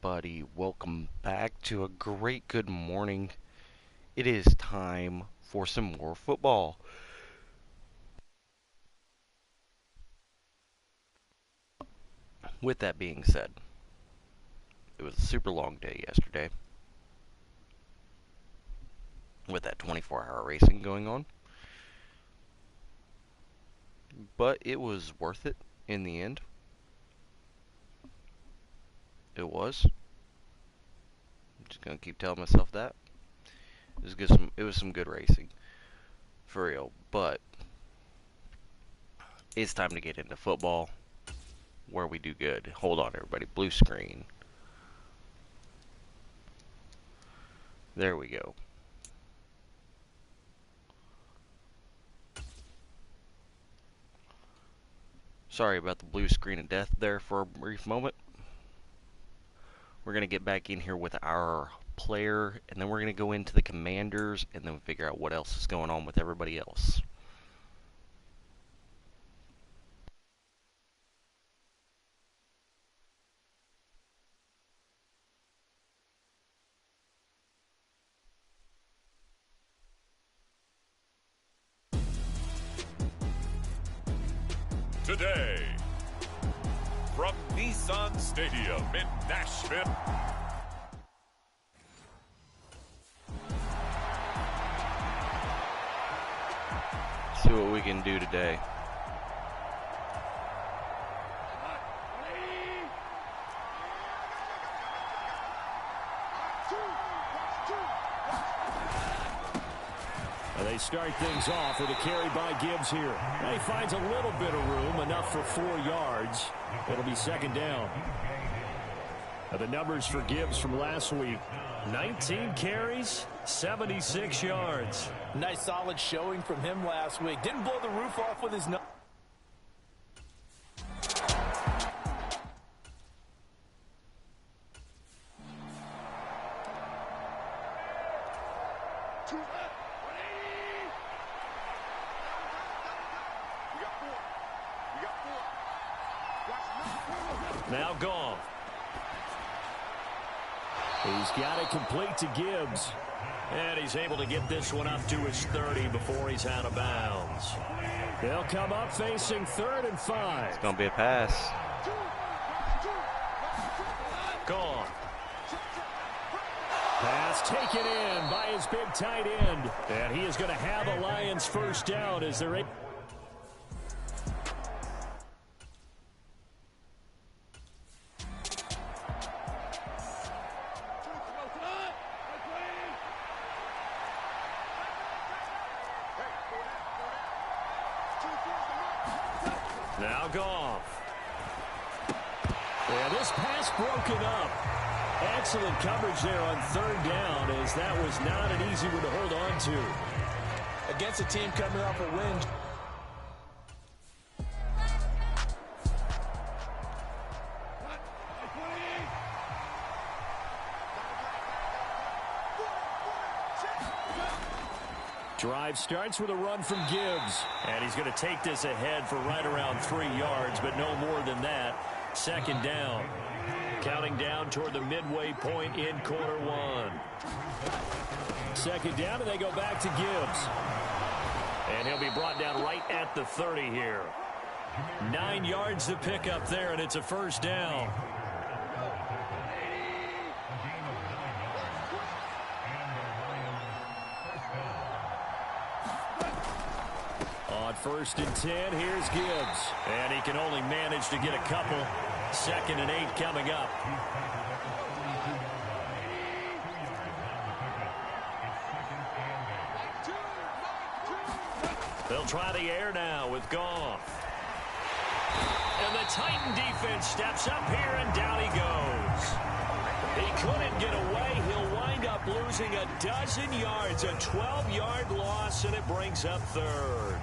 everybody, welcome back to a great good morning. It is time for some more football. With that being said, it was a super long day yesterday with that 24-hour racing going on, but it was worth it in the end. It was. I'm just gonna keep telling myself that. It was some good racing, for real. But it's time to get into football, where we do good. Hold on, everybody. Blue screen. There we go. Sorry about the blue screen of death there for a brief moment. We're going to get back in here with our player, and then we're going to go into the commanders, and then figure out what else is going on with everybody else. Today, from Nissan Stadium in Nashville. See what we can do today. They start things off with a carry by Gibbs here. He finds a little bit of room, enough for 4 yards. It'll be second down. The numbers for Gibbs from last week: 19 carries, 76 yards. Nice solid showing from him last week. Didn't blow the roof off with his Now gone. He's got it complete to Gibbs. And he's able to get this one up to his 30 before he's out of bounds. They'll come up facing 3rd and 5. It's going to be a pass. Gone. Pass taken in by his big tight end. And he is going to have a Lions first down as they're able. Now Goff. And this pass broken up. Excellent coverage there on 3rd down, as that was not an easy one to hold on to. against a team coming off a win. Drive starts with a run from Gibbs. And he's going to take this ahead for right around 3 yards, but no more than that. Second down. Counting down toward the midway point in quarter one. Second down, and they go back to Gibbs. And he'll be brought down right at the 30 here. 9 yards to pick up there, and it's a first down. On 1st and 10, here's Gibbs. And he can only manage to get a couple. 2nd and 8 coming up. They'll try the air now with Goff. And the Titan defense steps up here, and down he goes. He couldn't get away. He'll wind up losing a dozen yards, a 12-yard loss, and it brings up 3rd.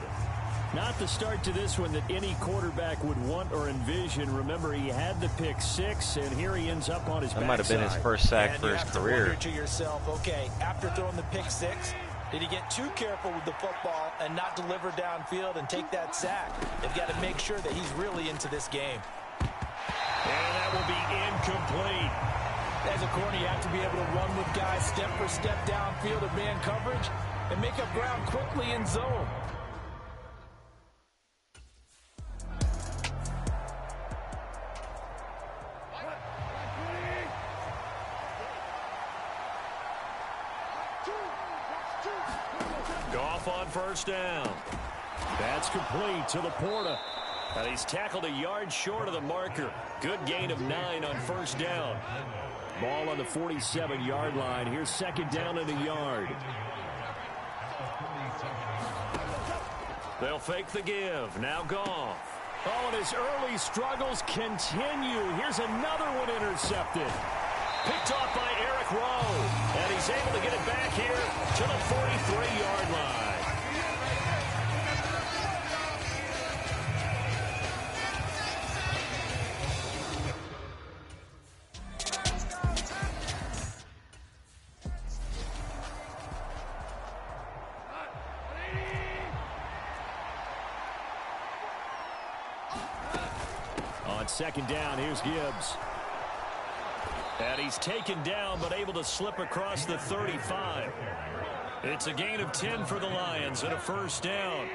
Not the start to this one that any quarterback would want or envision. Remember, he had the pick 6, and here he ends up on his backside. That might have been his first sack for his career. You have to wonder to yourself, okay, after throwing the pick 6, did he get too careful with the football and not deliver downfield and take that sack? They've got to make sure that he's really into this game. And that will be incomplete. As a corner, you have to be able to run with guys step for step downfield of man coverage and make up ground quickly in zone. Goff on first down. That's complete to Laporta. And he's tackled a yard short of the marker. Good gain of 9 on first down. Ball on the 47-yard line. Here's second down and a yard. They'll fake the give. Now Goff. Oh, and his early struggles continue. Here's another one intercepted. Picked off by Eric Rowe. And he's able to get it back here to the 43-yard line. On second down, here's Gibbs. And he's taken down, but able to slip across the 35. It's a gain of 10 for the Lions and a first down.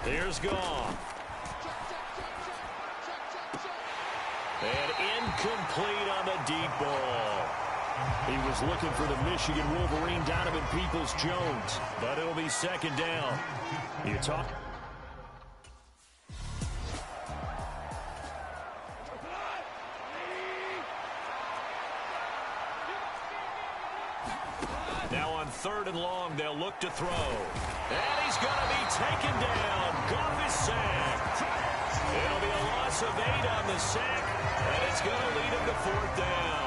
Here's Goff. And incomplete on the deep ball. He was looking for the Michigan Wolverine, Donovan Peoples-Jones. But it'll be second down. You talk. Now on third and long, they'll look to throw. And he's going to be taken down. Goff is sacked. It'll be a loss of 8 on the sack, and it's going to lead him to fourth down.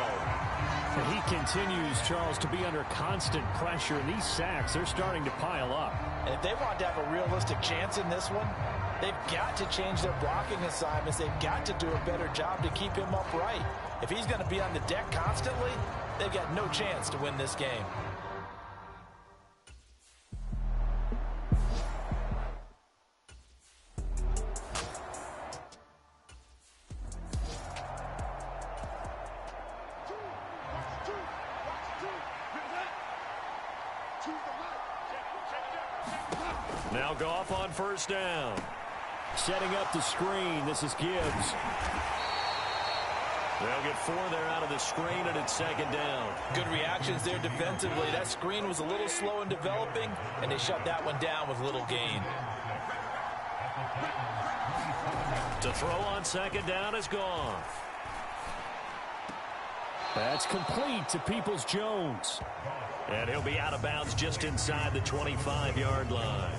And he continues, Charles, to be under constant pressure, and these sacks, they're starting to pile up. And if they want to have a realistic chance in this one, they've got to change their blocking assignments. They've got to do a better job to keep him upright. If he's going to be on the deck constantly, they've got no chance to win this game. Now Goff on first down. Setting up the screen. This is Gibbs. They'll get 4 there out of the screen, and it's second down. Good reactions there defensively. That screen was a little slow in developing, and they shut that one down with little gain. To throw on second down is Goff. That's complete to Peoples-Jones. And he'll be out of bounds just inside the 25-yard line.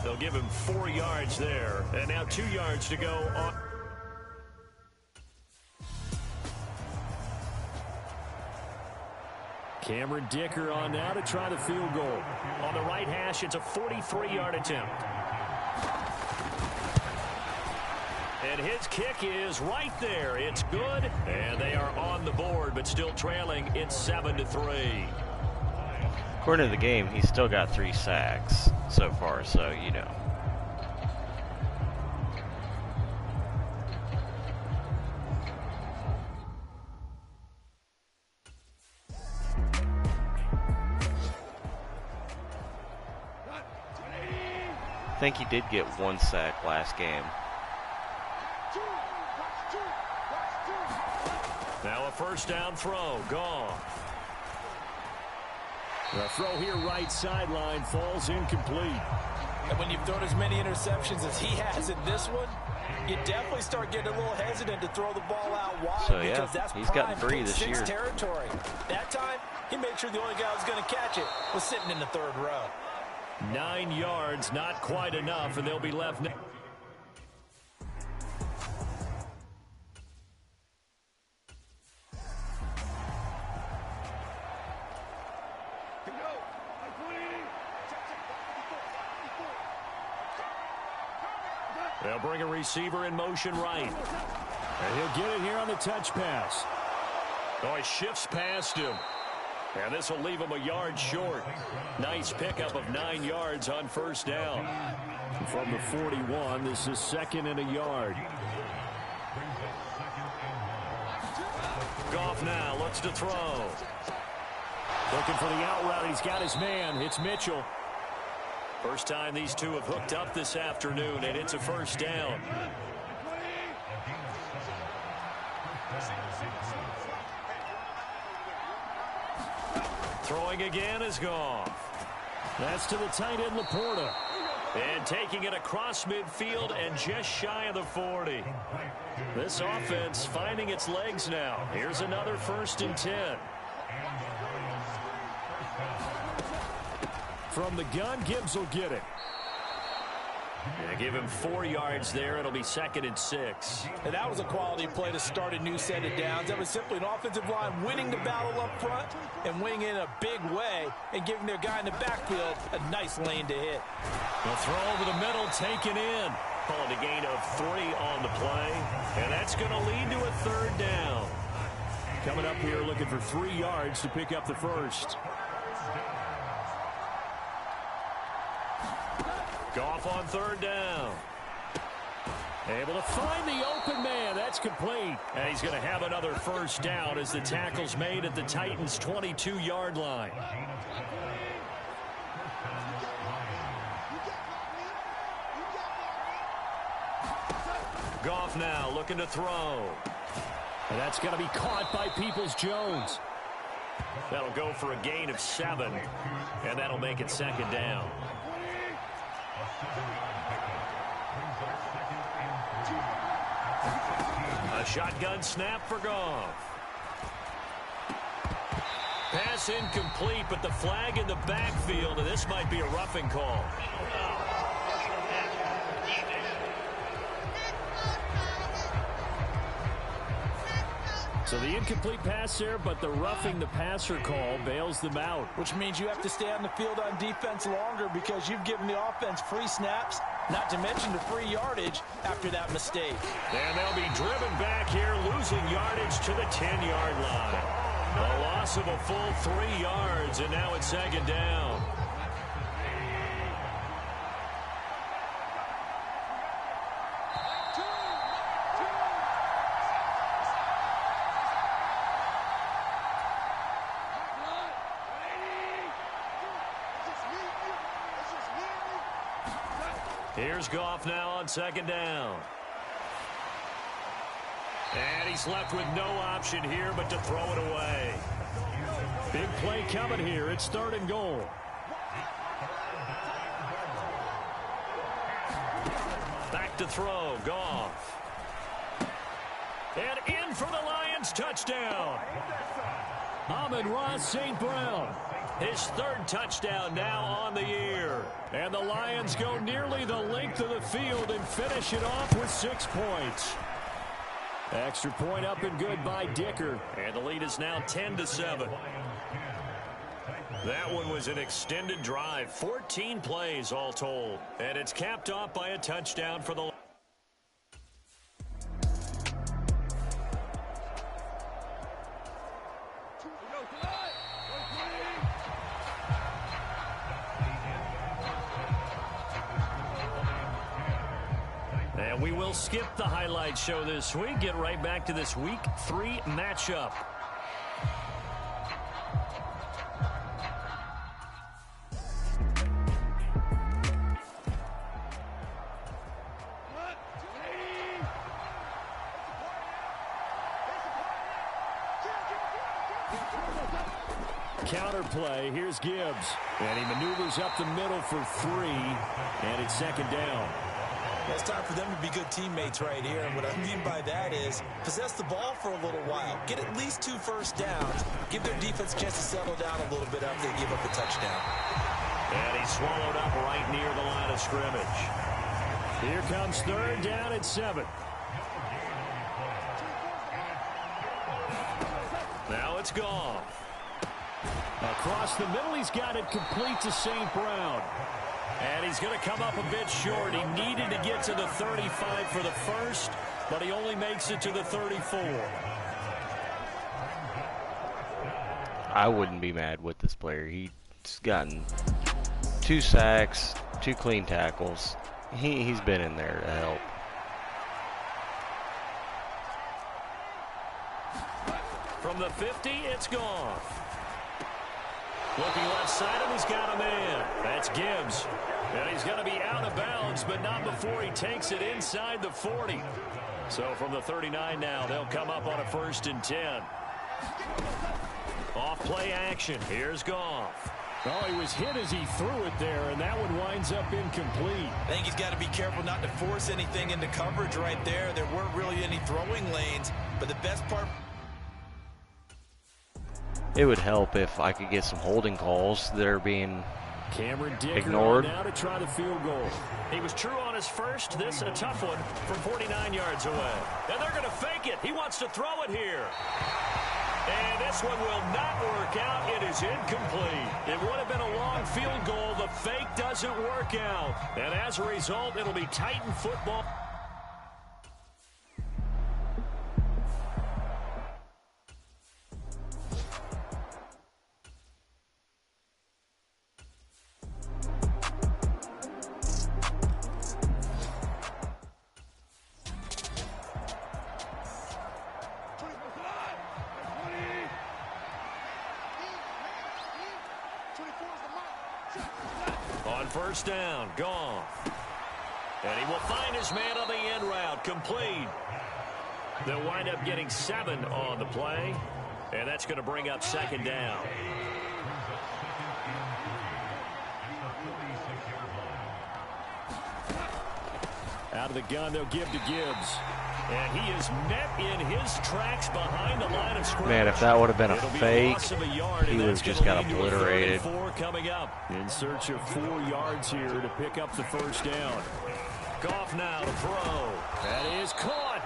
They'll give him 4 yards there. And now 2 yards to go on. Cameron Dicker on now to try the field goal. On the right hash, it's a 43-yard attempt. And his kick is right there. It's good. And they are on the board, but still trailing. It's 7-3. According to the game, he's still got 3 sacks so far, so, you know. I think he did get 1 sack last game. Now a first down throw. Goff. The throw here right sideline falls incomplete. And when you've thrown as many interceptions as he has in this one, you definitely start getting a little hesitant to throw the ball out wide. So, yeah, because that's he's gotten 3 pick this 6 year. territory. That time, he made sure the only guy who was going to catch it was sitting in the third row. 9 yards, not quite enough, and they'll be left now. They'll bring a receiver in motion right. And he'll get it here on the touch pass. Oh, he shifts past him. And this will leave him a yard short. Nice pickup of 9 yards on first down. From the 41, this is second and a yard. Goff now looks to throw. Looking for the out route. He's got his man. It's Mitchell. First time these two have hooked up this afternoon, and it's a first down. Throwing again is Goff. That's to the tight end, Laporta. And taking it across midfield and just shy of the 40. This offense finding its legs now. Here's another 1st and 10. From the gun, Gibbs will get it. Give him 4 yards there. It'll be 2nd and 6. And that was a quality play to start a new set of downs. That was simply an offensive line winning the battle up front and winning in a big way and giving their guy in the backfield a nice lane to hit. The throw over the middle taken in. Called a gain of 3 on the play. And that's going to lead to a 3rd down. Coming up here looking for 3 yards to pick up the first. Goff on 3rd down. Able to find the open man. That's complete. And he's going to have another first down as the tackle's made at the Titans' 22-yard line. Goff now looking to throw. And that's going to be caught by Peoples-Jones. That'll go for a gain of 7. And that'll make it 2nd down. A shotgun snap for Goff. Pass incomplete, but the flag in the backfield, and this might be a roughing call. So the incomplete pass there, but the roughing the passer call bails them out. Which means you have to stay on the field on defense longer because you've given the offense free snaps, not to mention the free yardage after that mistake. And they'll be driven back here, losing yardage to the 10-yard line. A loss of a full 3 yards, and now it's 2nd down. Here's Goff now on 2nd down. And he's left with no option here but to throw it away. Big play coming here. It's 3rd and goal. Back to throw. Goff. And in for the Lions. Touchdown. Amon-Ra St. Brown. His 3rd touchdown now on the year. And the Lions go nearly the length of the field and finish it off with 6 points. Extra point up and good by Dicker. And the lead is now 10-7. That one was an extended drive. 14 plays all told. And it's capped off by a touchdown for the And we will skip the highlight show this week. Get right back to this Week 3 matchup. Counter play. Here's Gibbs. And he maneuvers up the middle for 3. And it's 2nd down. It's time for them to be good teammates right here. And what I mean by that is possess the ball for a little while. Get at least 2 first downs. Give their defense a chance to settle down a little bit after they give up a touchdown. And he's swallowed up right near the line of scrimmage. Here comes 3rd down and 7. Now it's Goff. Across the middle, he's got it complete to St. Brown. And he's going to come up a bit short. He needed to get to the 35 for the first, but he only makes it to the 34. I wouldn't be mad with this player. He's gotten 2 sacks, 2 clean tackles. He's been in there to help. From the 50, it's Goff. Looking left side, and he's got a man. That's Gibbs. And he's going to be out of bounds, but not before he takes it inside the 40. So from the 39 now, they'll come up on a 1st and 10. Off play action. Here's Goff. Oh, he was hit as he threw it there, and that one winds up incomplete. I think he's got to be careful not to force anything into coverage right there. There weren't really any throwing lanes, but the best part... It would help if I could get some holding calls that are being ignored. Now to try the field goal. He was true on his first. This a tough one from 49 yards away. And they're going to fake it. He wants to throw it here. And this one will not work out. It is incomplete. It would have been a long field goal. The fake doesn't work out. And as a result, it'll be Titan football. On 1st down, Goff. And he will find his man on the end route, complete. They'll wind up getting 7 on the play, and that's going to bring up 2nd down. Out of the gun, they'll give to Gibbs. And he is met in his tracks behind the line of scrimmage. Man, if that would have been a It'll be fake, loss of a yard, he and would have that's just gonna got lead to a 3rd and obliterated. 4 coming up. In search of 4 yards here to pick up the 1st down. Goff now to throw. That is caught.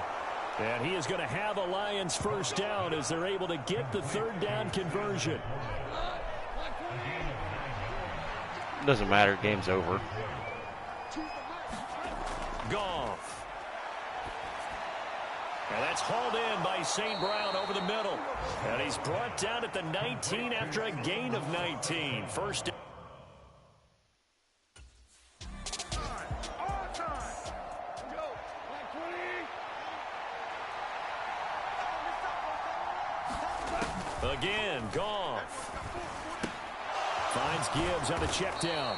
And he is going to have a Lions 1st down as they're able to get the 3rd down conversion. Doesn't matter, game's over. Goff. And that's hauled in by St. Brown over the middle. And he's brought down at the 19 after a gain of 19. 1st down. Again, Goff. Finds Gibbs on the check down.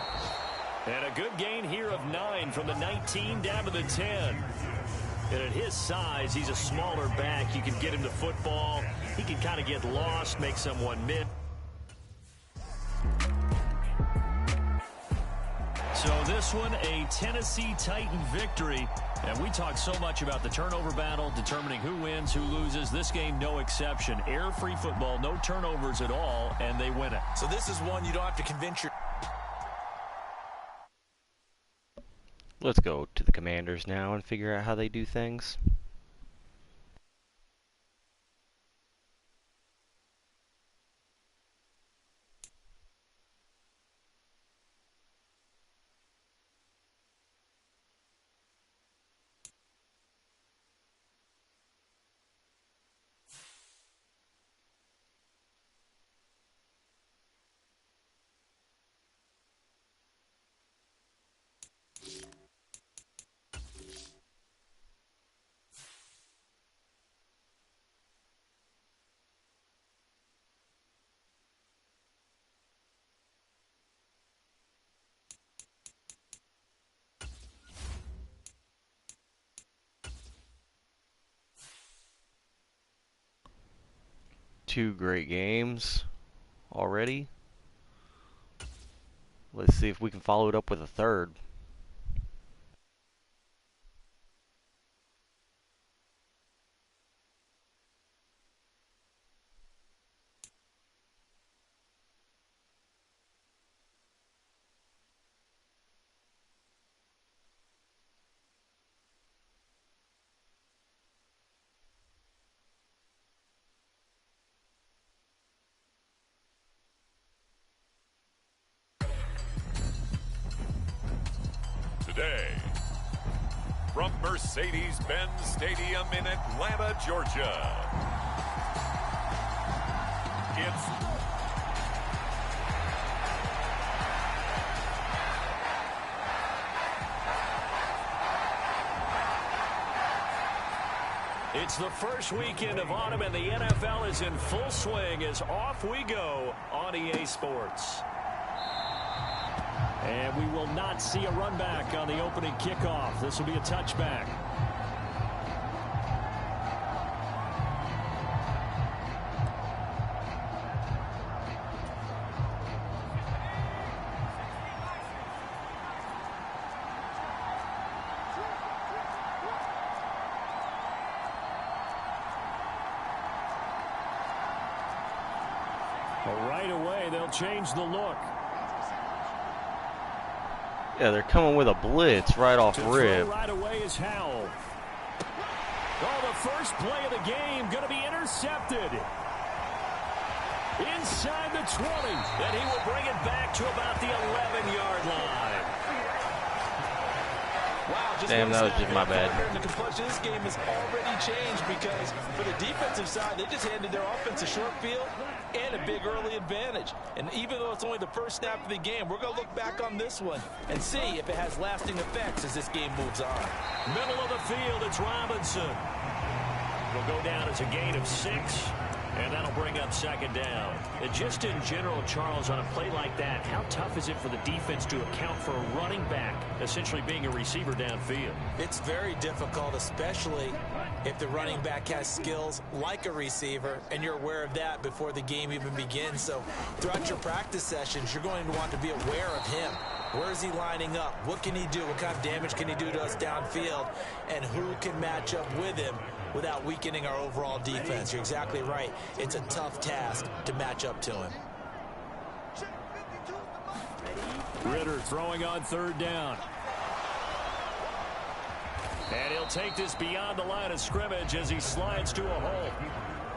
And a good gain here of 9 from the 19 down to the 10. And at his size, he's a smaller back. You can get him the football. He can kind of get lost, make someone miss. So this one, a Tennessee Titan victory. And we talk so much about the turnover battle, determining who wins, who loses. This game, no exception. Error-free football, no turnovers at all, and they win it. So this is one you don't have to convince your... Let's go to the Commanders now and figure out how they do things. Two great games already. Let's see if we can follow it up with a third. Today, from Mercedes-Benz Stadium in Atlanta, Georgia, it's It's the first weekend of autumn, and the NFL is in full swing as off we go on EA Sports. And we will not see a run back on the opening kickoff. This will be a touchback. Right away, they'll change the look. Yeah, they're coming with a blitz right off rip. Right away is Howell. Oh, the first play of the game going to be intercepted. Inside the 20. And he will bring it back to about the 11-yard line. Wow, damn, that was just my bad. The complexion of this game has already changed because for the defensive side, they just handed their offense a short field and a big early advantage. And even though it's only the first snap of the game, we're going to look back on this one and see if it has lasting effects as this game moves on. Middle of the field, it's Robinson. It'll go down as a gain of 6. And that'll bring up second down. And just in general, Charles, on a play like that, how tough is it for the defense to account for a running back essentially being a receiver downfield? It's very difficult, especially if the running back has skills like a receiver, and you're aware of that before the game even begins. So throughout your practice sessions, you're going to want to be aware of him. Where is he lining up? What can he do? What kind of damage can he do to us downfield? And who can match up with him without weakening our overall defense? You're exactly right. It's a tough task to match up to him. Ritter throwing on third down. And he'll take this beyond the line of scrimmage as he slides to a hole.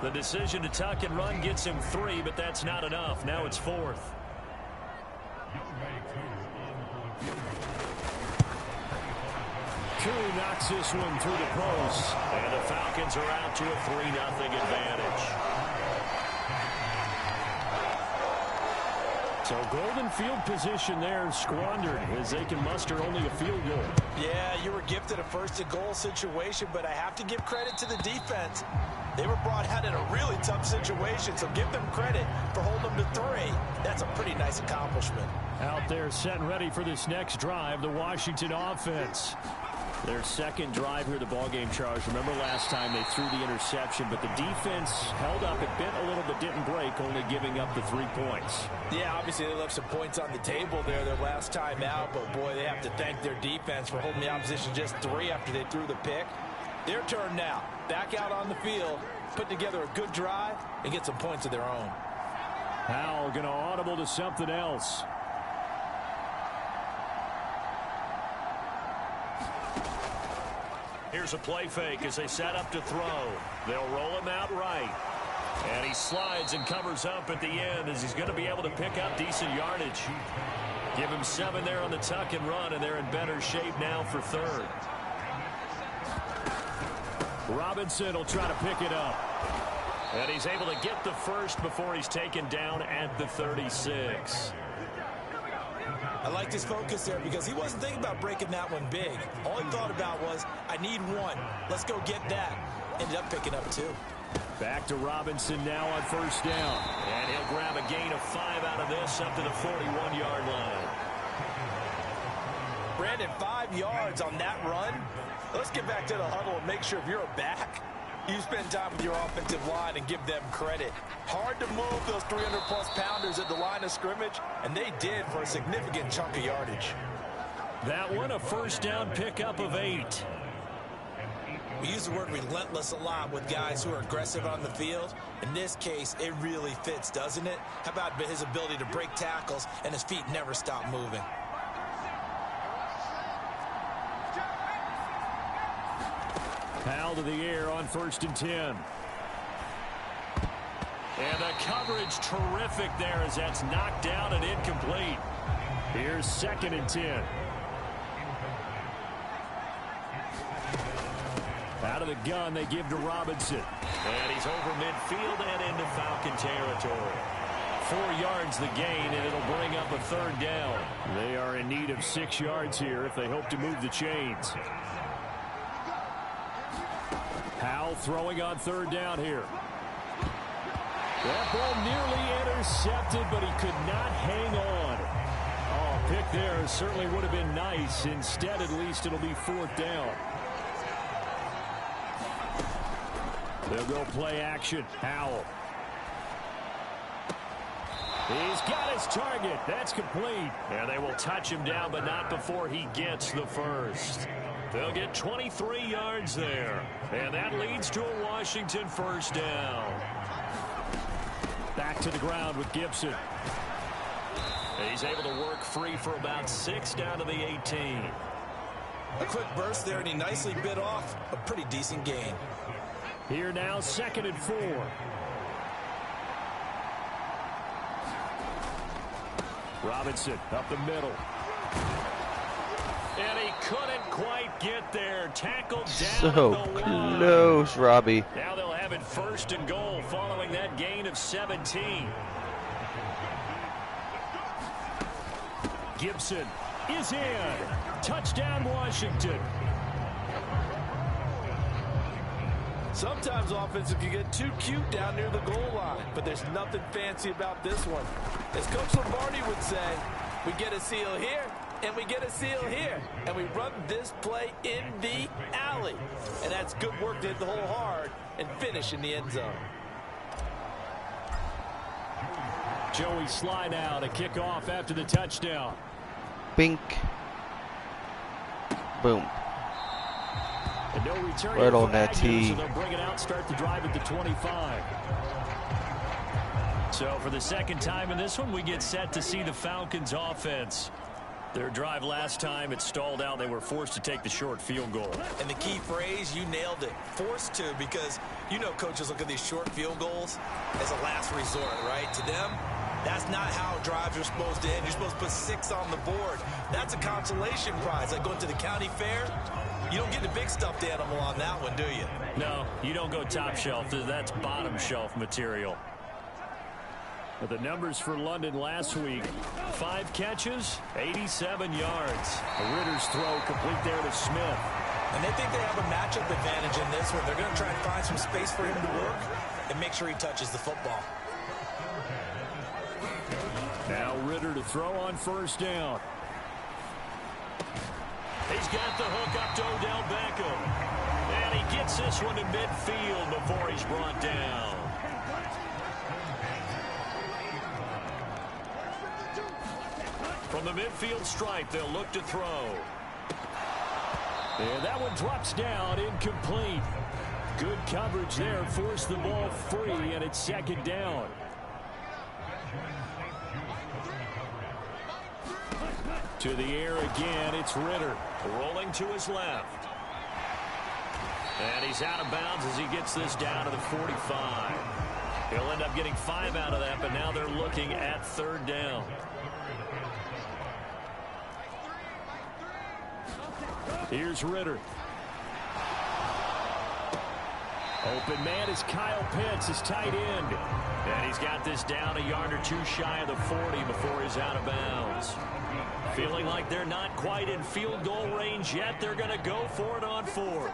The decision to tuck and run gets him 3, but that's not enough. Now it's 4th. Koo knocks this one through the post. And the Falcons are out to a 3-0 advantage. So golden field position there squandered as they can muster only a field goal. Yeah, you were gifted a first-and-goal situation, but I have to give credit to the defense. They were brought out in a really tough situation, so give them credit for holding them to 3. That's a pretty nice accomplishment. Out there set and ready for this next drive, the Washington offense. Their second drive here, the ballgame, Charles. Remember last time they threw the interception, but the defense held up. It bent a little but didn't break, only giving up the 3 points. Yeah, obviously they left some points on the table there their last time out, but boy, they have to thank their defense for holding the opposition just 3 after they threw the pick. Their turn now. Back out on the field, put together a good drive, and get some points of their own. Howell going to audible to something else. Here's a play fake as they set up to throw. They'll roll him out right. And he slides and covers up at the end as he's going to be able to pick up decent yardage. Give him 7 there on the tuck and run, and they're in better shape now for 3rd. Robinson will try to pick it up. And he's able to get the first before he's taken down at the 36. I liked his focus there because he wasn't thinking about breaking that one big. All he thought about was, I need 1. Let's go get that. Ended up picking up 2. Back to Robinson now on first down. And he'll grab a gain of 5 out of this up to the 41-yard line. Brandon, 5 yards on that run. Let's get back to the huddle and make sure if you're a back, you spend time with your offensive line and give them credit. Hard to move those 300-plus pounders at the line of scrimmage, and they did for a significant chunk of yardage. That one a first down pickup of 8. We use the word relentless a lot with guys who are aggressive on the field. In this case, it really fits, doesn't it? How about his ability to break tackles and his feet never stop moving? Powell to the air on 1st and 10. And the coverage terrific there as that's knocked down and incomplete. Here's 2nd and 10. Out of the gun, they give to Robinson. And he's over midfield and into Falcon territory. 4 yards the gain, and it'll bring up a 3rd down. They are in need of 6 yards here if they hope to move the chains. Howell throwing on third down here. That ball nearly intercepted, but he could not hang on. Oh, pick there certainly would have been nice. Instead, at least it'll be fourth down. They'll go play action. Howell. He's got his target. That's complete. And they will touch him down, but not before he gets the first. They'll get 23 yards there. And that leads to a Washington first down. Back to the ground with Gibson. He's able to work free for about 6 down to the 18. A quick burst there, and he nicely bit off a pretty decent gain. Here now, 2nd and 4. Robinson up the middle. And he couldn't quite get there. Tackled down So at the line. close, Robbie. Now they'll have it 1st and goal following that gain of 17. Gibson is in. Touchdown, Washington. Sometimes offenses can get too cute down near the goal line, but there's nothing fancy about this one. As Coach Lombardi would say, we get a seal here, and we get a seal here, and we run this play in the alley. And that's good work to hit the hole hard and finish in the end zone. Joey Sly now to kick off after the touchdown. Bink. Boom. And no return Right on for that Agnew, tee. so they'll bring it out, start the drive at the 25. So for the second time in this one, we get set to see the Falcons offense. Their drive last time, it stalled out. They were forced to take the short field goal. And the key phrase, you nailed it. Forced to, because you know coaches look at these short field goals as a last resort, right? To them, that's not how drives are supposed to end. You're supposed to put 6 on the board. That's a consolation prize. Like going to the county fair, you don't get the big stuffed animal on that one, do you? No, you don't go top shelf. That's bottom shelf material. But the numbers for London last week, 5 catches, 87 yards. Ritter's throw complete there to Smith. And they think they have a matchup advantage in this one. They're going to try and find some space for him to work and make sure he touches the football. Now Ritter to throw on 1st down. He's got the hook up to Odell Beckham. And he gets this one to midfield before he's brought down. From the midfield stripe, they'll look to throw. And that one drops down, incomplete. Good coverage there, forced the ball free, and it's 2nd down. To the air again, it's Ritter. Rolling to his left. And he's out of bounds as he gets this down to the 45. He'll end up getting 5 out of that, but now they're looking at 3rd down. Here's Ritter. Open man is Kyle Pitts, his tight end. And he's got this down a yard or 2 shy of the 40 before he's out of bounds. Feeling like they're not quite in field goal range yet. They're going to go for it on 4th.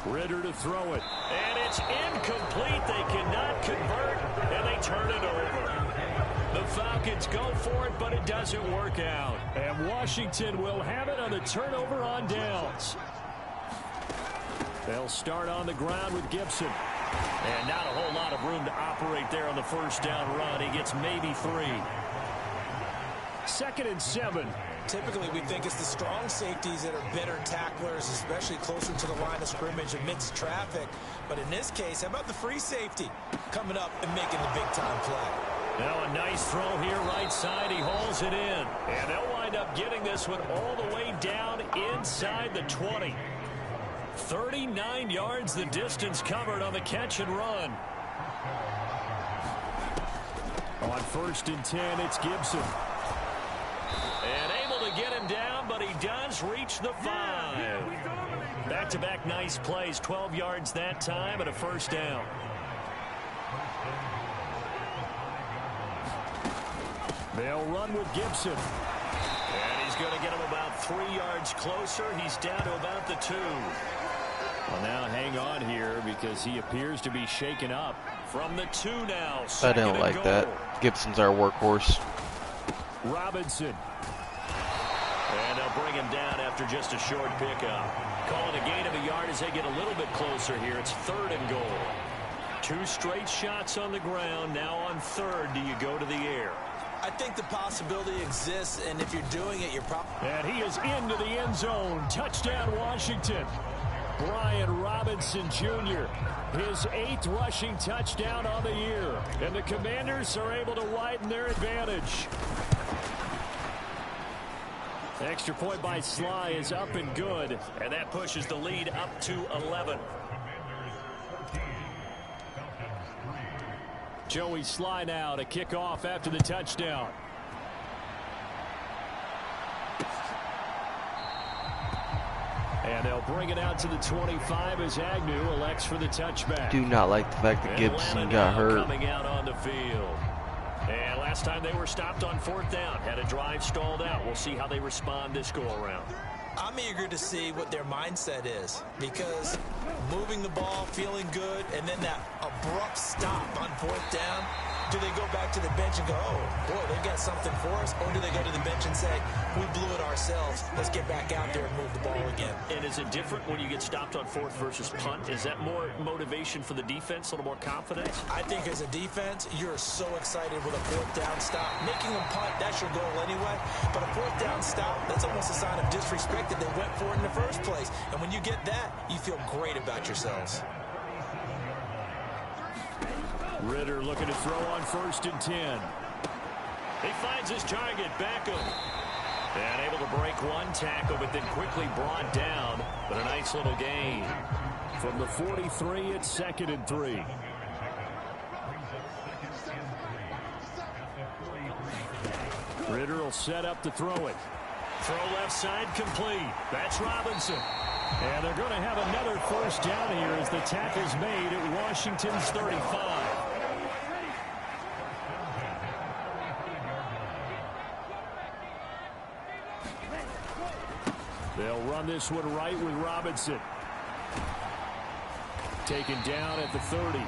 Ritter to throw it. And it's incomplete. They cannot convert, and they turn it over. The Falcons go for it, but it doesn't work out. And Washington will have it on the turnover on downs. They'll start on the ground with Gibson. And not a whole lot of room to operate there on the 1st down run. He gets maybe 3. 2nd and 7. Typically, we think it's the strong safeties that are better tacklers, especially closer to the line of scrimmage amidst traffic. But in this case, how about the free safety coming up and making the big-time play? Now a nice throw here right side. He hauls it in. And they'll wind up getting this one all the way down inside the 20. 39 yards the distance covered on the catch and run. On 1st and 10, it's Gibson. And able to get him down, but he does reach the 5. Back-to-back nice plays, 12 yards that time and a 1st down. They'll run with Gibson. And he's going to get him about 3 yards closer. He's down to about the 2. Well, now hang on here because he appears to be shaken up. From the 2 now. I don't like that. Gibson's our workhorse. Robinson. And they'll bring him down after just a short pickup. Calling a gain of a yard as they get a little bit closer here. It's 3rd and goal. 2 straight shots on the ground. Now on 3rd, do you go to the air? I think the possibility exists, and if you're doing it, you're probably... And he is into the end zone. Touchdown, Washington. Brian Robinson Jr., his 8th rushing touchdown on the year. And the Commanders are able to widen their advantage. Extra point by Sly is up and good. And that pushes the lead up to 11. Joey Sly now to kick off after the touchdown. And they'll bring it out to the 25 as Agnew elects for the touchback. Do not like the fact that Gibson got hurt. Coming out on the field. And last time they were stopped on 4th down. Had a drive stalled out. We'll see how they respond this go-around. I'm eager to see what their mindset is, because moving the ball, feeling good, and then that abrupt stop on 4th down, do they go back to the bench and go, oh, boy, they got something for us? Or do they go to the bench and say, we blew it ourselves, let's get back out there and move the ball again? And is it different when you get stopped on 4th versus punt? Is that more motivation for the defense, a little more confidence? I think as a defense, you're so excited with a 4th down stop. Making them punt, that's your goal anyway. But a 4th down stop, that's almost a sign of disrespect that they went for it in the first place. And when you get that, you feel great about yourselves. Ritter looking to throw on 1st and 10. He finds his target, Beckham. And able to break one tackle, but then quickly brought down. But a nice little gain. From the 43, it's 2nd and 3. Ritter will set up to throw it. Throw left side complete. That's Robinson. And they're going to have another 1st down here as the tackle's made at Washington's 35. They'll run this one right with Robinson. Taken down at the 30.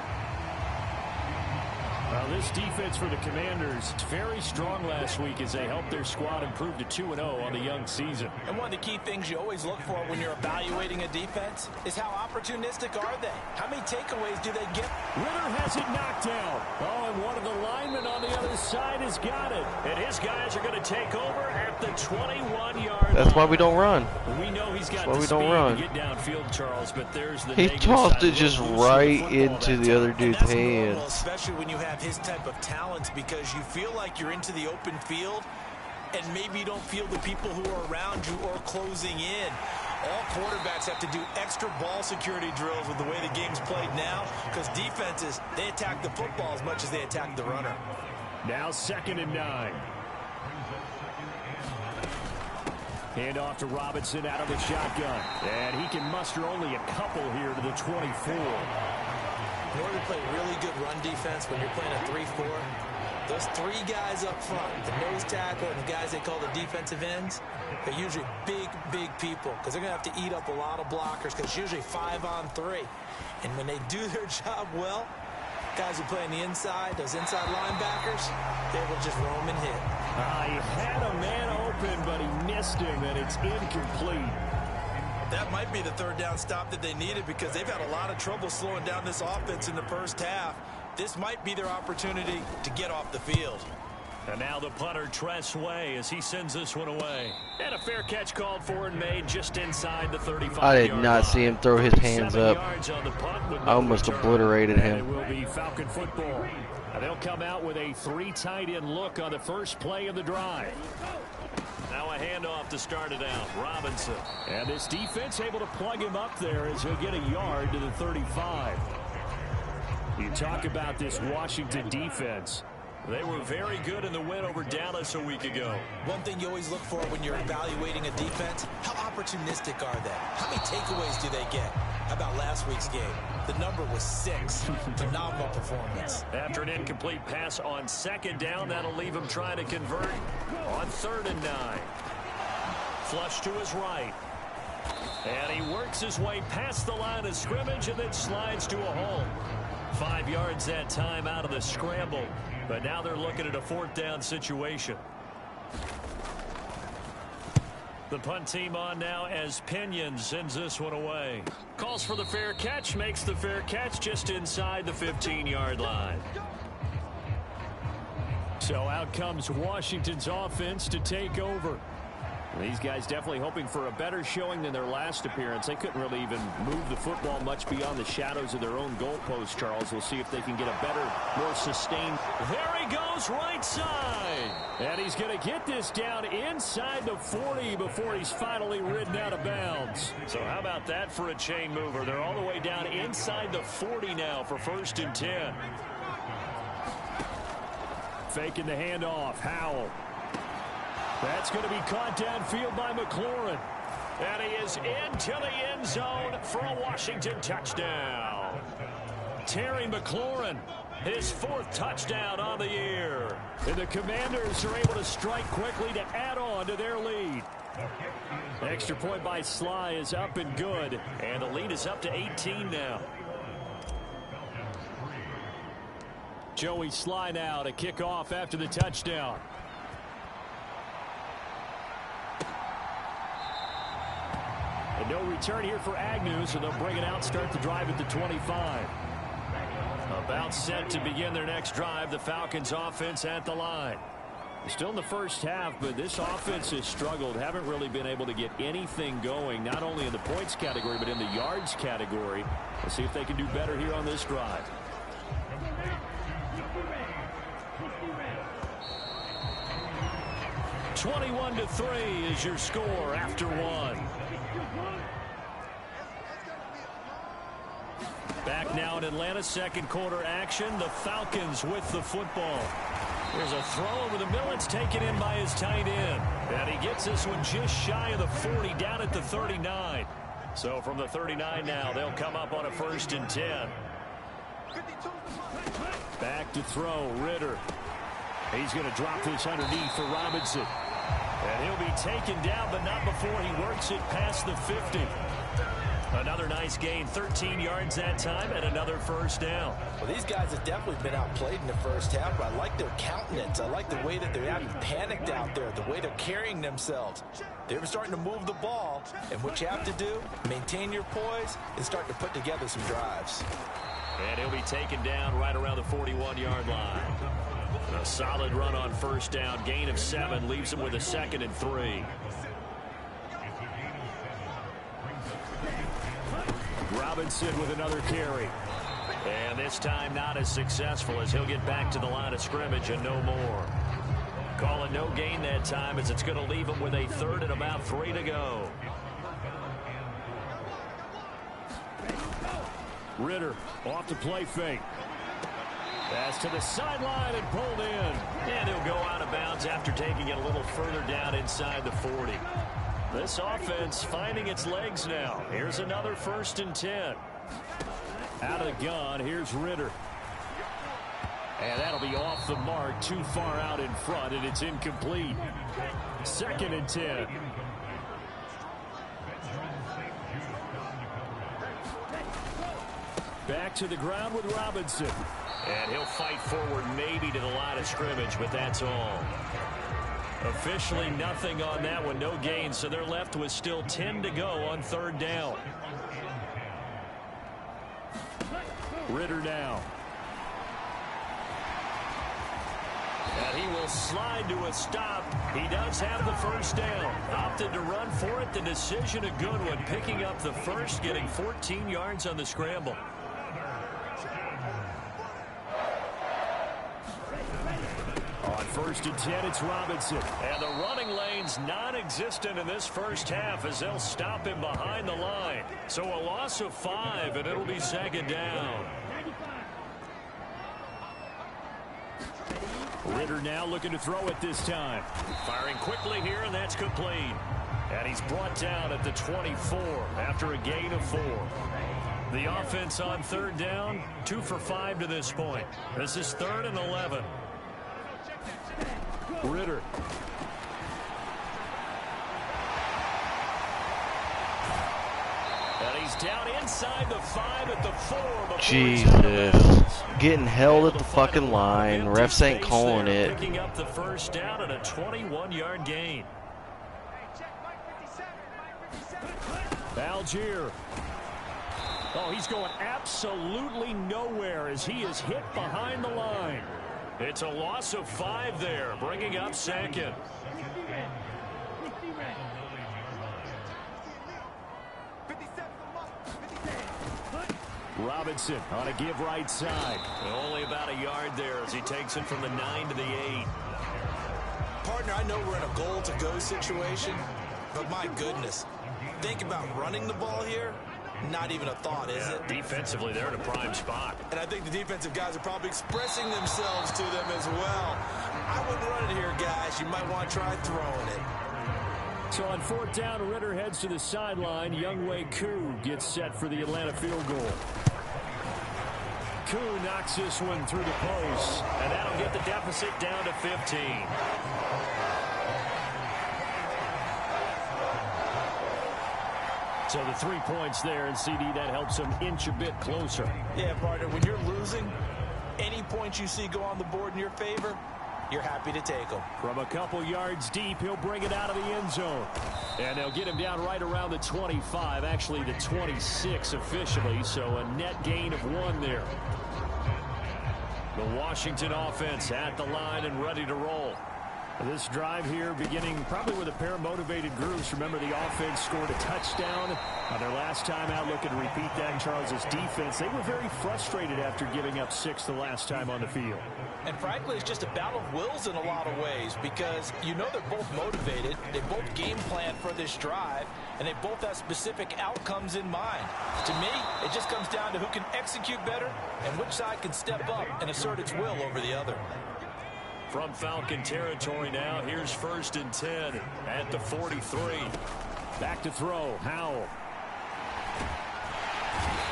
Well, this defense for the Commanders, very strong last week as they helped their squad improve to 2-0 on the young season. And one of the key things you always look for when you're evaluating a defense is how opportunistic are they? How many takeaways do they get? Ritter has it knocked down. Oh, and one of the linemen on the other side has got it. And his guys are going to take over at the 21-yard line. That's why we don't run. We know he's got That's why the we speed don't run. to get downfield, Charles, but there's the He negative tossed side. it just right into the other dude's That's normal, hands. especially when you have his type of talent, because you feel like you're into the open field and maybe you don't feel the people who are around you or closing in. All quarterbacks have to do extra ball security drills with the way the game's played now, because defenses, they attack the football as much as they attack the runner. Now 2nd and 9. Hand off to Robinson out of the shotgun. And he can muster only a couple here to the 24. In order to play really good run defense when you're playing a 3-4, those 3 guys up front, the nose tackle and the guys they call the defensive ends, they're usually big, big people, because they're going to have to eat up a lot of blockers, because it's usually 5-on-3. And when they do their job well, guys who play on the inside, those inside linebackers, they will just roam and hit. He had a man open, but he missed him, and it's incomplete. That might be the 3rd down stop that they needed, because they've had a lot of trouble slowing down this offense in the first half. This might be their opportunity to get off the field. And now the punter, Tress Way, as he sends this one away. And a fair catch called for and made just inside the 35-yard line. I did not see him throw his hands up. On the punt with no I almost return. obliterated And it him. will be Falcon football. And they'll come out with a 3 tight end look on the first play of the drive. Now a handoff to start it out. Robinson. And this defense able to plug him up there as he'll get a yard to the 35. You talk about this Washington defense. They were very good in the win over Dallas a week ago. One thing you always look for when you're evaluating a defense, how opportunistic are they? How many takeaways do they get? How about last week's game? The number was 6. Phenomenal performance. After an incomplete pass on 2nd down, that'll leave him trying to convert on 3rd and 9. Flush to his right. And he works his way past the line of scrimmage and then slides to a hole. 5 yards that time out of the scramble. But now they're looking at a 4th down situation. The punt team on now as Pinion sends this one away. Calls for the fair catch, makes the fair catch just inside the 15-yard line. So out comes Washington's offense to take over. These guys definitely hoping for a better showing than their last appearance. They couldn't really even move the football much beyond the shadows of their own goalpost, Charles. We'll see if they can get a better, more sustained. There he goes, right side. And he's going to get this down inside the 40 before he's finally ridden out of bounds. So how about that for a chain mover? They're all the way down inside the 40 now for 1st and 10. Faking the handoff, Howell. That's going to be caught downfield by McLaurin. And he is into the end zone for a Washington touchdown. Terry McLaurin, his 4th touchdown on the year. And the Commanders are able to strike quickly to add on to their lead. Extra point by Sly is up and good. And the lead is up to 18 now. Joey Sly now to kick off after the touchdown. And no return here for Agnew, so they'll bring it out, start the drive at the 25. About set to begin their next drive, the Falcons offense at the line. Still in the first half, but this offense has struggled. Haven't really been able to get anything going, not only in the points category, but in the yards category. We'll see if they can do better here on this drive. (21-3) is your score after 1. Back now in Atlanta, second quarter action. The Falcons with the football. There's a throw over the middle. It's taken in by his tight end. And he gets this one just shy of the 40, down at the 39. So from the 39 now, they'll come up on a 1st and 10. Back to throw, Ritter. He's going to drop this underneath for Robinson. And he'll be taken down, but not before he works it past the 50. Another nice gain, 13 yards that time, and another 1st down. Well, these guys have definitely been outplayed in the first half, but I like their countenance. I like the way that they're having panicked out there, the way they're carrying themselves. They're starting to move the ball, and what you have to do, maintain your poise and start to put together some drives. And he'll be taken down right around the 41-yard line. A solid run on 1st down, gain of 7, leaves him with a 2nd and 3. Robinson with another carry. And this time not as successful as he'll get back to the line of scrimmage and no more. Calling no gain that time as it's going to leave him with a 3rd and about 3 to go. Ritter off to play fake. Pass to the sideline and pulled in. And he'll go out of bounds after taking it a little further down inside the 40. This offense finding its legs now. Here's another 1st and 10. Out of the gun, here's Ritter. And that'll be off the mark, too far out in front, and it's incomplete. 2nd and 10. Back to the ground with Robinson. And he'll fight forward maybe to the line of scrimmage, but that's all. Officially nothing on that one, no gain, so they're left with still 10 to go on 3rd down. Ritter now. And he will slide to a stop. He does have the 1st down. Opted to run for it. The decision a good one. Picking up the 1st, getting 14 yards on the scramble. On 1st and 10, it's Robinson. And the running lane's non-existent in this first half as they'll stop him behind the line. So a loss of 5, and it'll be 2nd down. Ritter now looking to throw it this time. Firing quickly here, and that's complete. And he's brought down at the 24 after a gain of 4. The offense on 3rd down, 2 for 5 to this point. This is 3rd and 11. Ritter. And He's down inside the 5 at the 4. Jesus. Getting held at the fucking line. Refs ain't calling it. Picking up the first down and a 21-yard gain. Algier. Oh, he's going absolutely nowhere as he is hit behind the line. It's a loss of 5 there, bringing up second. Robinson on a give right side. Only about a yard there as he takes it from the 9 to the 8. Partner, I know we're in a goal-to-go situation, but my goodness, think about running the ball here. Not even a thought, is it? Defensively, they're in a prime spot. And I think the defensive guys are probably expressing themselves to them as well. I wouldn't run it here, guys. You might want to try throwing it. So on 4th down, Ritter heads to the sideline. Younghoe Koo gets set for the Atlanta field goal. Koo knocks this one through the post, and that'll get the deficit down to 15. So the 3 points there, and CD, that helps them inch a bit closer. Yeah, partner, when you're losing, any points you see go on the board in your favor, you're happy to take them. From a couple yards deep, he'll bring it out of the end zone. And they'll get him down right around the 25, actually the 26 officially, so a net gain of 1 there. The Washington offense at the line and ready to roll. This drive here beginning probably with a pair of motivated groups. Remember, the offense scored a touchdown on their last time out. Looking to repeat that in Charles's defense. They were very frustrated after giving up 6 the last time on the field. And frankly, it's just a battle of wills in a lot of ways because you know they're both motivated. They both game plan for this drive, and they both have specific outcomes in mind. To me, it just comes down to who can execute better and which side can step up and assert its will over the other. From Falcon territory now, here's 1st and 10 at the 43. Back to throw, Howell.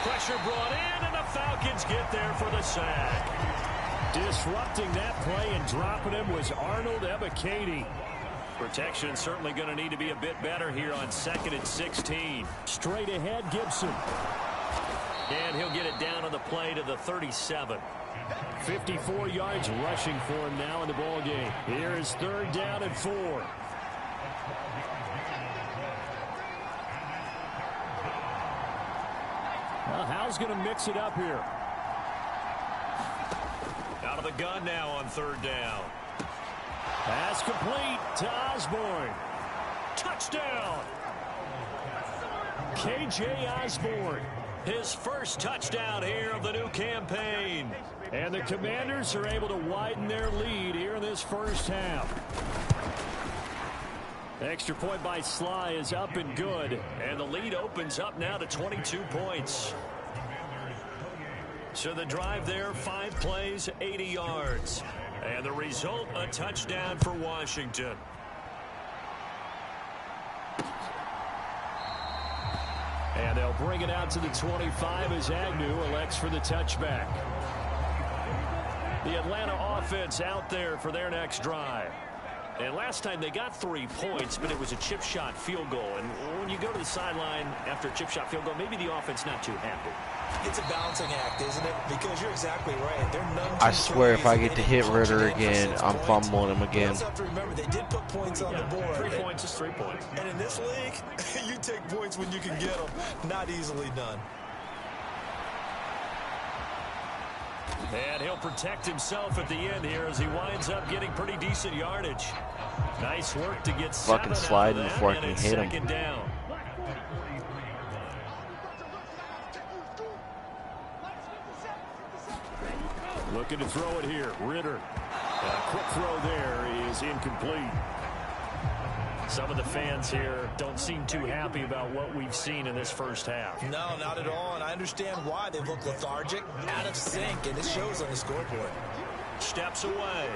Pressure brought in, and the Falcons get there for the sack. Disrupting that play and dropping him was Arnold Ebiketie. Protection certainly going to need to be a bit better here on 2nd and 16. Straight ahead, Gibson. And he'll get it down on the play to the 37. 54 yards rushing for him now in the ball game. Here is 3rd down and 4. Well, Howell's going to mix it up here. Out of the gun now on 3rd down. Pass complete to Osborne. Touchdown! KJ Osborne. His first touchdown here of the new campaign. And the Commanders are able to widen their lead here in this first half. Extra point by Sly is up and good. And the lead opens up now to 22 points. So the drive there, 5 plays, 80 yards. And the result, a touchdown for Washington. And they'll bring it out to the 25 as Agnew elects for the touchback. The Atlanta offense out there for their next drive. And last time they got 3 points, but it was a chip shot field goal. And when you go to the sideline after a chip shot field goal, maybe the offense not too happy. It's a balancing act, isn't it? Because you're exactly right. They're I swear if I get to hit Ritter again, I'm fumbling him again. You have to remember, they did put points on the board. 3 points is 3 points. And in this league, you take points when you can get them. Not easily done. And he'll protect himself at the end here as he winds up getting pretty decent yardage. Nice work to get fucking sliding before I can hit him. 2nd down. Looking to throw it here. Ritter. A quick throw there is incomplete. Some of the fans here don't seem too happy about what we've seen in this first half. No, not at all, and I understand why. They look lethargic, out of sync, and it shows on the scoreboard. Steps away.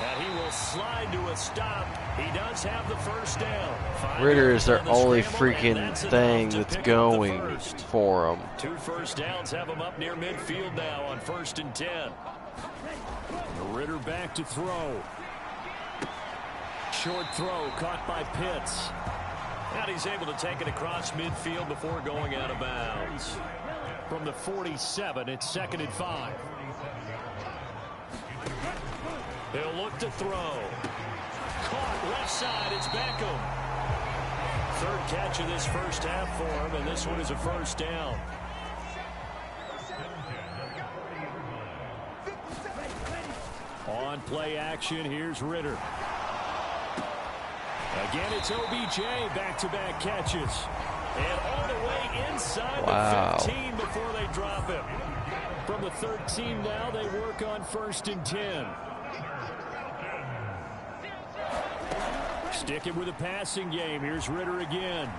And he will slide to a stop. He does have the first down. Ritter is their only freaking thing that's going for them. 2 first downs have him up near midfield now on 1st and 10. Ritter back to throw. Short throw caught by Pitts. And he's able to take it across midfield before going out of bounds. From the 47, it's 2nd and 5. He'll look to throw. Caught left side, it's Beckham. 3rd catch of this first half for him, and this one is a first down. On play action, here's Ritter. Again, it's OBJ, back-to-back catches. And all the way inside the 15 before they drop him. From the 13 now, they work on 1st and 10. Sticking with a passing game. Here's Ritter again.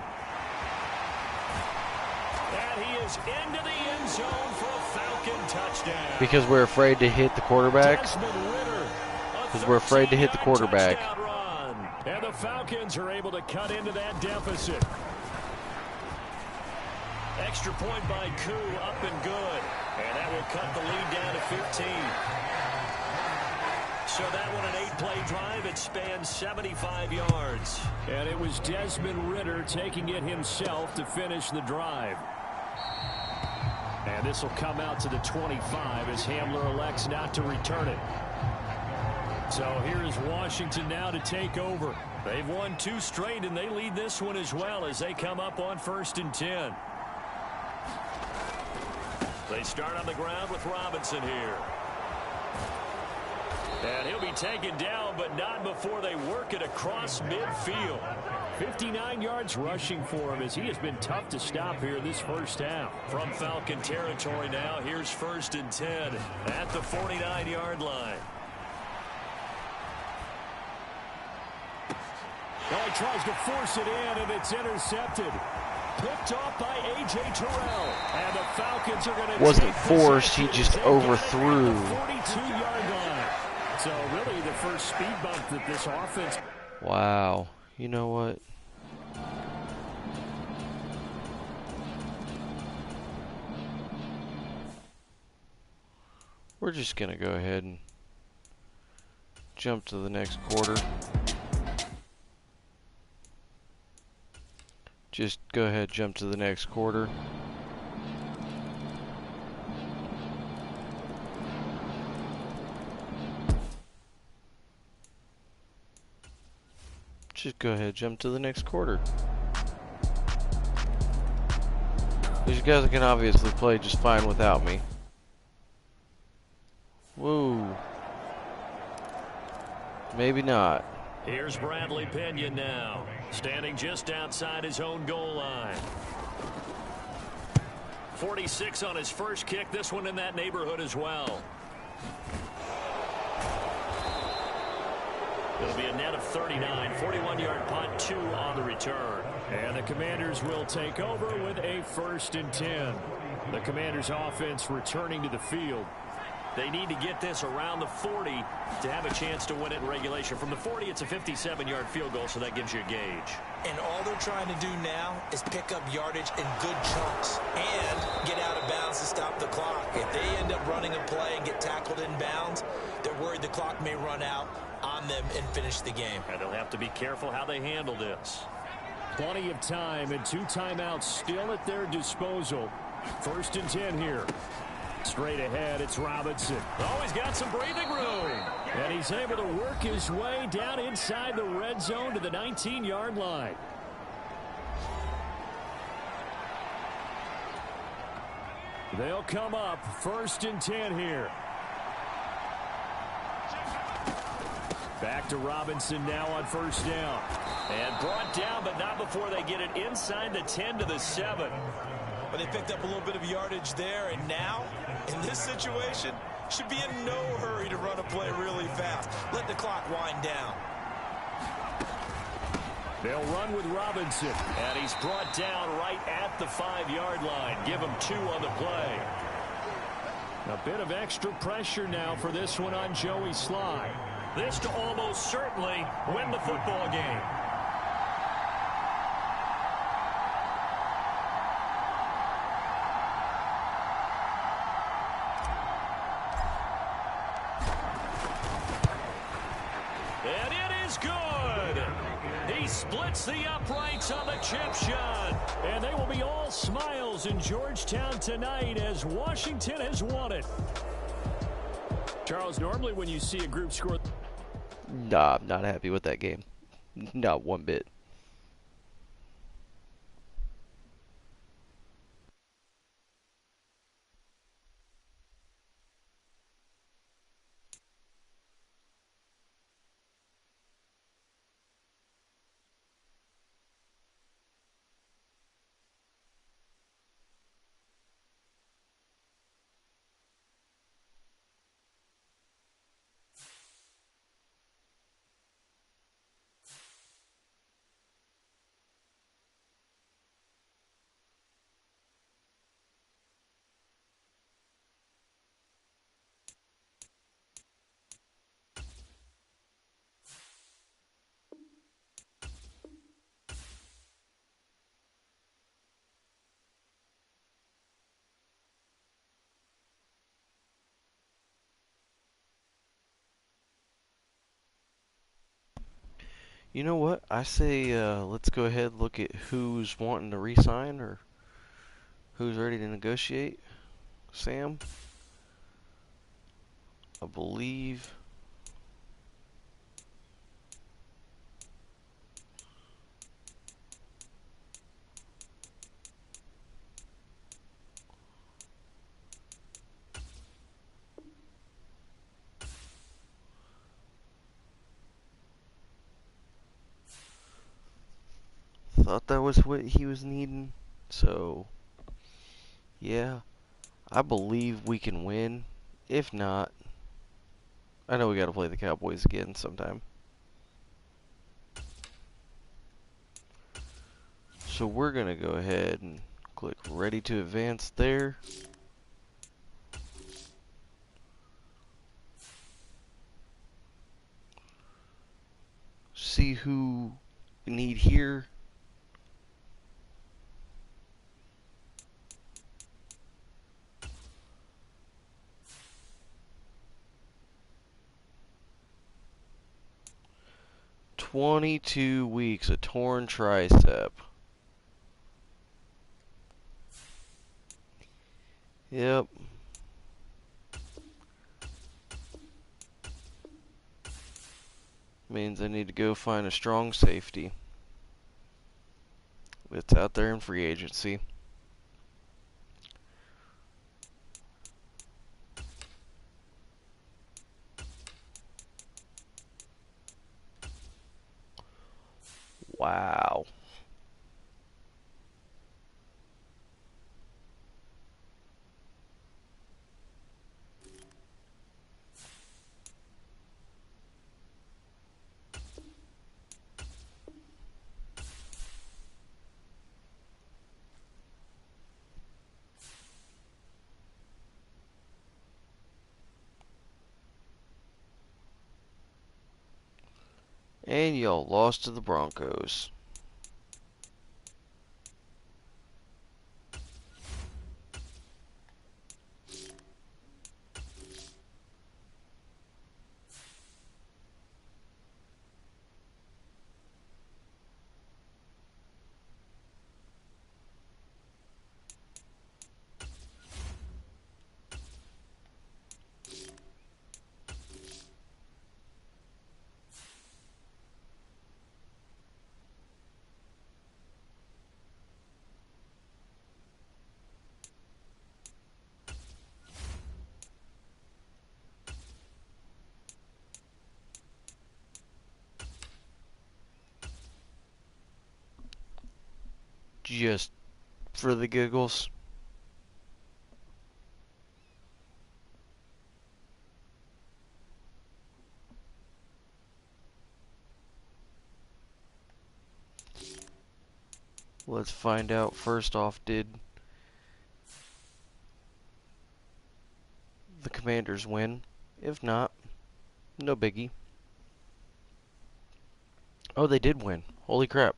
And he is into the end zone for a Falcon touchdown. Because we're afraid to hit the quarterback. Because we're afraid to hit the quarterback. And the Falcons are able to cut into that deficit. Extra point by Koo, up and good. And that will cut the lead down to 15. So that one, an 8-play drive. It spans 75 yards. And it was Desmond Ritter taking it himself to finish the drive. And this will come out to the 25 as Hamler elects not to return it. So here is Washington now to take over. They've won 2 straight, and they lead this one as well as they come up on 1st and 10. They start on the ground with Robinson here. And he'll be taken down, but not before they work it across midfield. 59 yards rushing for him as he has been tough to stop here this first half. From Falcon territory now, here's 1st and 10 at the 49-yard line. Well, he tries to force it in, and it's intercepted. Picked off by A.J. Terrell. And the Falcons are going to wasn't forced, he just overthrew. 42-yard line. So really the first speed bump that this offense. Wow. You know what? We're just going to go ahead and jump to the next quarter. Just go ahead, jump to the next quarter. Just go ahead, jump to the next quarter. These guys can obviously play just fine without me. Whoa. Maybe not. Here's Bradley Pinion now, standing just outside his own goal line. 46 on his first kick, this one in that neighborhood as well. It'll be a net of 39, 41-yard punt, 2 on the return. And the Commanders will take over with a 1st and 10. The Commanders offense returning to the field. They need to get this around the 40 to have a chance to win it in regulation. From the 40, it's a 57-yard field goal, so that gives you a gauge. And all they're trying to do now is pick up yardage in good chunks and get out of bounds to stop the clock. If they end up running a play and get tackled in bounds, they're worried the clock may run out on them and finish the game. And they'll have to be careful how they handle this. Plenty of time and 2 timeouts still at their disposal. 1st and 10 here. Straight ahead, it's Robinson. Oh, he's got some breathing room. And he's able to work his way down inside the red zone to the 19-yard line. They'll come up 1st and 10 here. Back to Robinson now on 1st down. And brought down, but not before they get it inside the 10 to the 7. But they picked up a little bit of yardage there, and now, in this situation, should be in no hurry to run a play really fast. Let the clock wind down. They'll run with Robinson, and he's brought down right at the 5-yard line. Give him 2 on the play. A bit of extra pressure now for this one on Joey Sly. This to almost certainly win the football game. splits the uprights on the chip shot. And they will be all smiles in Georgetown tonight as Washington has won it. Charles, normally when you see a group score... Nah, I'm not happy with that game. Not one bit. You know what? I say let's go ahead and look at who's wanting to resign or who's ready to negotiate. Sam, I believe. Thought that was what he was needing. So, yeah, I believe we can win. If not, I know we got to play the Cowboys again sometime. So we're going to go ahead and click ready to advance there. See who we need here. "22 weeks, a torn tricep." Yep. Means I need to go find a strong safety. It's out there in free agency. Wow. And y'all lost to the Broncos. Just for the giggles. Let's find out first off, did the Commanders win? If not, no biggie. Oh, they did win. Holy crap.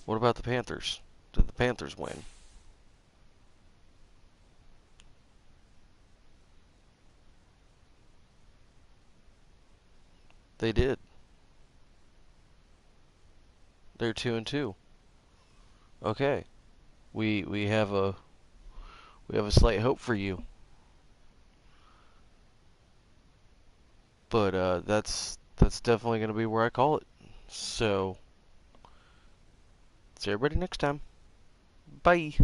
What about the Panthers? Did the Panthers win? They did. They're 2-2. Okay. We have a slight hope for you. But that's definitely going to be where I call it. So, see everybody next time. Bye.